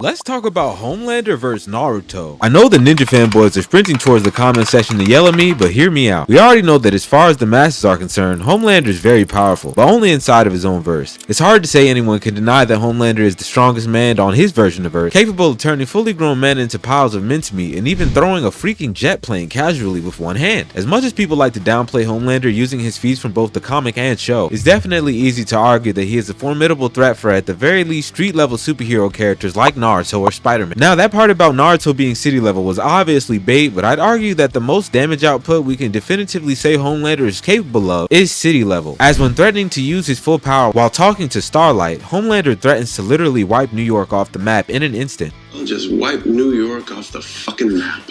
Let's talk about Homelander vs Naruto. I know the ninja fanboys are sprinting towards the comment section to yell at me, but hear me out. We already know that as far as the masses are concerned, Homelander is very powerful, but only inside of his own verse. It's hard to say anyone can deny that Homelander is the strongest man on his version of Earth, capable of turning fully grown men into piles of mincemeat and even throwing a freaking jet plane casually with one hand. As much as people like to downplay Homelander using his feats from both the comic and show, it's definitely easy to argue that he is a formidable threat for at the very least street level superhero characters like Naruto or Spider-Man. Now, that part about Naruto being city level was obviously bait, but I'd argue that the most damage output we can definitively say Homelander is capable of is city level, as when threatening to use his full power while talking to Starlight, Homelander threatens to literally wipe New York off the map in an instant. I'll just wipe New York off the fucking map.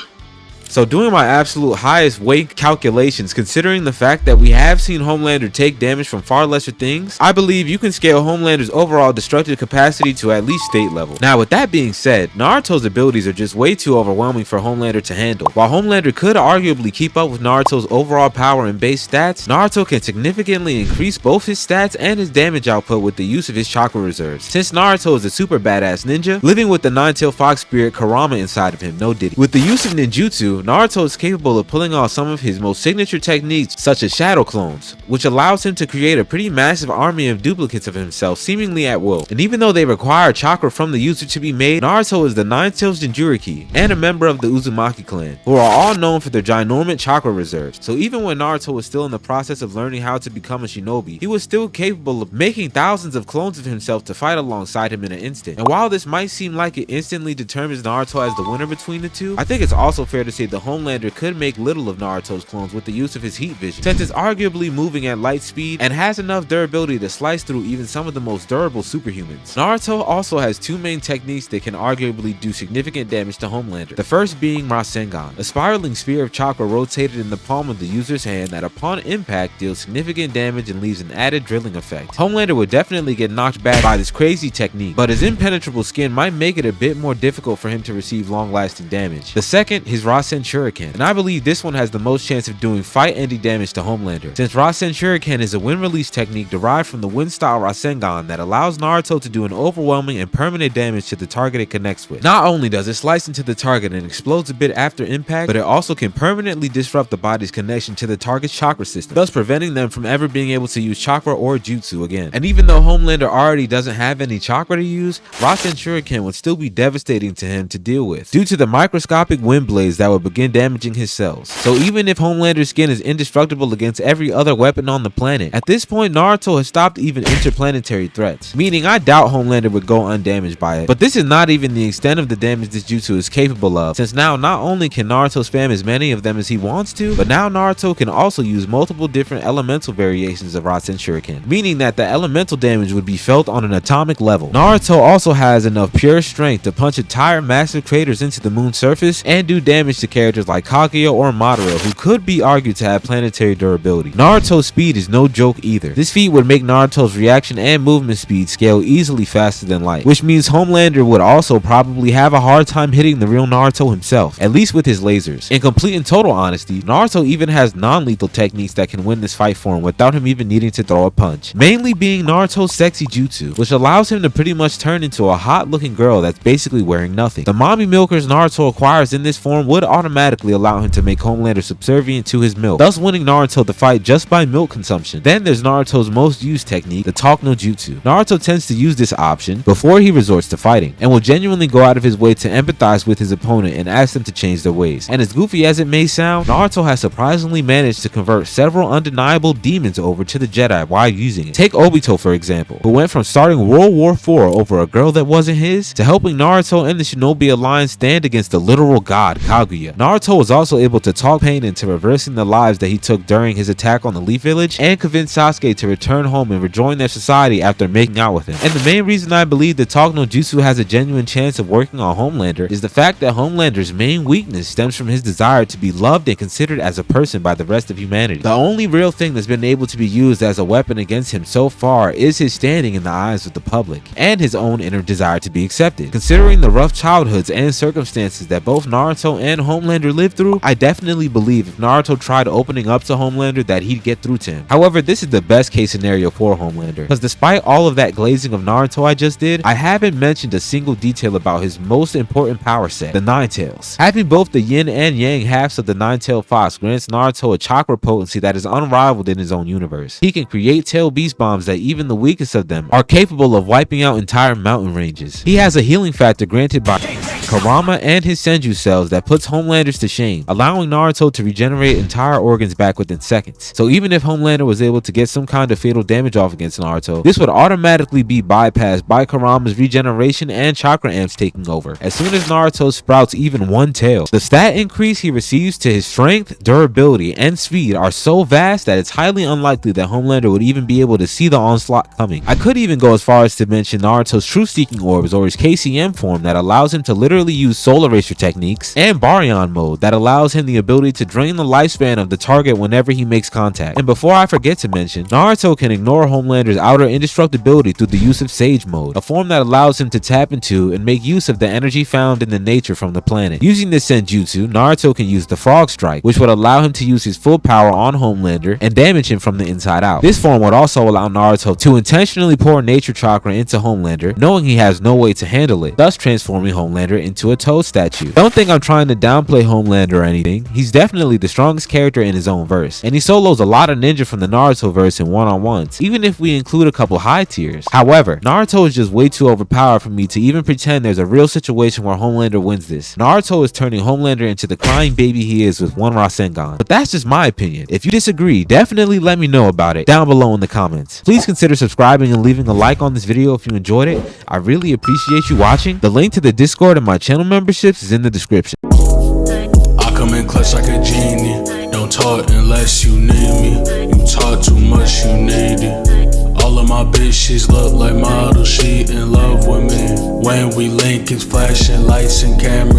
So doing my absolute highest weight calculations, considering the fact that we have seen Homelander take damage from far lesser things, I believe you can scale Homelander's overall destructive capacity to at least state level. Now, with that being said, Naruto's abilities are just way too overwhelming for Homelander to handle. While Homelander could arguably keep up with Naruto's overall power and base stats, Naruto can significantly increase both his stats and his damage output with the use of his chakra reserves. Since Naruto is a super badass ninja, living with the nine-tailed fox spirit Kurama inside of him, no diddy. With the use of ninjutsu, Naruto is capable of pulling off some of his most signature techniques, such as shadow clones, which allows him to create a pretty massive army of duplicates of himself seemingly at will. And even though they require chakra from the user to be made, Naruto is the nine-tailed Jinchuriki and a member of the Uzumaki clan, who are all known for their ginormous chakra reserves. So even when Naruto was still in the process of learning how to become a shinobi, he was still capable of making thousands of clones of himself to fight alongside him in an instant. And while this might seem like it instantly determines Naruto as the winner between the two, I think it's also fair to say the Homelander could make little of Naruto's clones with the use of his heat vision, since it's arguably moving at light speed and has enough durability to slice through even some of the most durable superhumans. Naruto also has two main techniques that can arguably do significant damage to Homelander. The first being Rasengan, a spiraling sphere of chakra rotated in the palm of the user's hand that upon impact deals significant damage and leaves an added drilling effect. Homelander would definitely get knocked back by this crazy technique, but his impenetrable skin might make it a bit more difficult for him to receive long-lasting damage. The second is Rasen Shuriken, and I believe this one has the most chance of doing fight-ending damage to Homelander, since Rasen Shuriken is a wind-release technique derived from the wind-style Rasengan that allows Naruto to do an overwhelming and permanent damage to the target it connects with. Not only does it slice into the target and explodes a bit after impact, but it also can permanently disrupt the body's connection to the target's chakra system, thus preventing them from ever being able to use chakra or jutsu again. And even though Homelander already doesn't have any chakra to use, Rasen Shuriken would still be devastating to him to deal with, due to the microscopic wind blades that would begin damaging his cells. So even if Homelander's skin is indestructible against every other weapon on the planet, at this point Naruto has stopped even interplanetary threats, meaning I doubt Homelander would go undamaged by it. But this is not even the extent of the damage this jutsu is capable of, since now not only can Naruto spam as many of them as he wants to, but now Naruto can also use multiple different elemental variations of Rasen Shuriken, meaning that the elemental damage would be felt on an atomic level. Naruto also has enough pure strength to punch entire massive craters into the moon's surface and do damage to characters like Kaguya or Madara, who could be argued to have planetary durability. Naruto's speed is no joke either. This feat would make Naruto's reaction and movement speed scale easily faster than light, which means Homelander would also probably have a hard time hitting the real Naruto himself, at least with his lasers. In complete and total honesty, Naruto even has non-lethal techniques that can win this fight for him without him even needing to throw a punch, mainly being Naruto's sexy jutsu, which allows him to pretty much turn into a hot looking girl that's basically wearing nothing. The mommy milkers Naruto acquires in this form would automatically allow him to make Homelander subservient to his milk, thus winning Naruto the fight just by milk consumption. Then there's Naruto's most used technique, the Talk no Jutsu. Naruto tends to use this option before he resorts to fighting, and will genuinely go out of his way to empathize with his opponent and ask them to change their ways. And as goofy as it may sound, Naruto has surprisingly managed to convert several undeniable demons over to the Jedi while using it. Take Obito for example, who went from starting World War IV over a girl that wasn't his, to helping Naruto and the Shinobi Alliance stand against the literal god Kaguya. Naruto was also able to talk pain into reversing the lives that he took during his attack on the Leaf Village, and convince Sasuke to return home and rejoin their society after making out with him. And the main reason I believe that Talk no Jutsu has a genuine chance of working on Homelander is the fact that Homelander's main weakness stems from his desire to be loved and considered as a person by the rest of humanity. The only real thing that's been able to be used as a weapon against him so far is his standing in the eyes of the public, and his own inner desire to be accepted. Considering the rough childhoods and circumstances that both Naruto and Homelander Homelander lived through, I definitely believe if Naruto tried opening up to Homelander that he'd get through to him. However, this is the best case scenario for Homelander, because despite all of that glazing of Naruto I just did, I haven't mentioned a single detail about his most important power set, the Nine Tails. Having both the yin and yang halves of the Nine-Tailed Fox grants Naruto a chakra potency that is unrivaled in his own universe. He can create tail beast bombs that even the weakest of them are capable of wiping out entire mountain ranges. He has a healing factor granted by Kurama and his Senju cells that puts Homelanders to shame, allowing Naruto to regenerate entire organs back within seconds. So even if Homelander was able to get some kind of fatal damage off against Naruto, this would automatically be bypassed by Kurama's regeneration and chakra amps taking over. As soon as Naruto sprouts even one tail, the stat increase he receives to his strength, durability, and speed are so vast that it's highly unlikely that Homelander would even be able to see the onslaught coming. I could even go as far as to mention Naruto's truth-seeking orbs, or his KCM form, that allows him to literally use soul eraser techniques, and Baryon mode that allows him the ability to drain the lifespan of the target whenever he makes contact. And before I forget to mention, Naruto can ignore Homelander's outer indestructibility through the use of Sage mode, a form that allows him to tap into and make use of the energy found in the nature from the planet. Using this senjutsu, Naruto can use the Frog Strike, which would allow him to use his full power on Homelander and damage him from the inside out. This form would also allow Naruto to intentionally pour nature chakra into Homelander, knowing he has no way to handle it, thus transforming Homelander into a toad statue. Don't think I'm trying to downplay Homelander or anything. He's definitely the strongest character in his own verse, and he solos a lot of ninja from the Naruto verse in one-on-ones, even if we include a couple high tiers. However, Naruto is just way too overpowered for me to even pretend there's a real situation where Homelander wins this. Naruto is turning Homelander into the crying baby he is with one Rasengan. But that's just my opinion. If you disagree, definitely let me know about it down below in the comments. Please consider subscribing and leaving a like on this video if you enjoyed it. I really appreciate you watching. The link to the Discord and my channel memberships is in the description. I come in clutch like a genie. Don't talk unless you need me. You talk too much, you need it. All of my bitches look like models, she in love with me. When we link, it's flashing lights and cameras.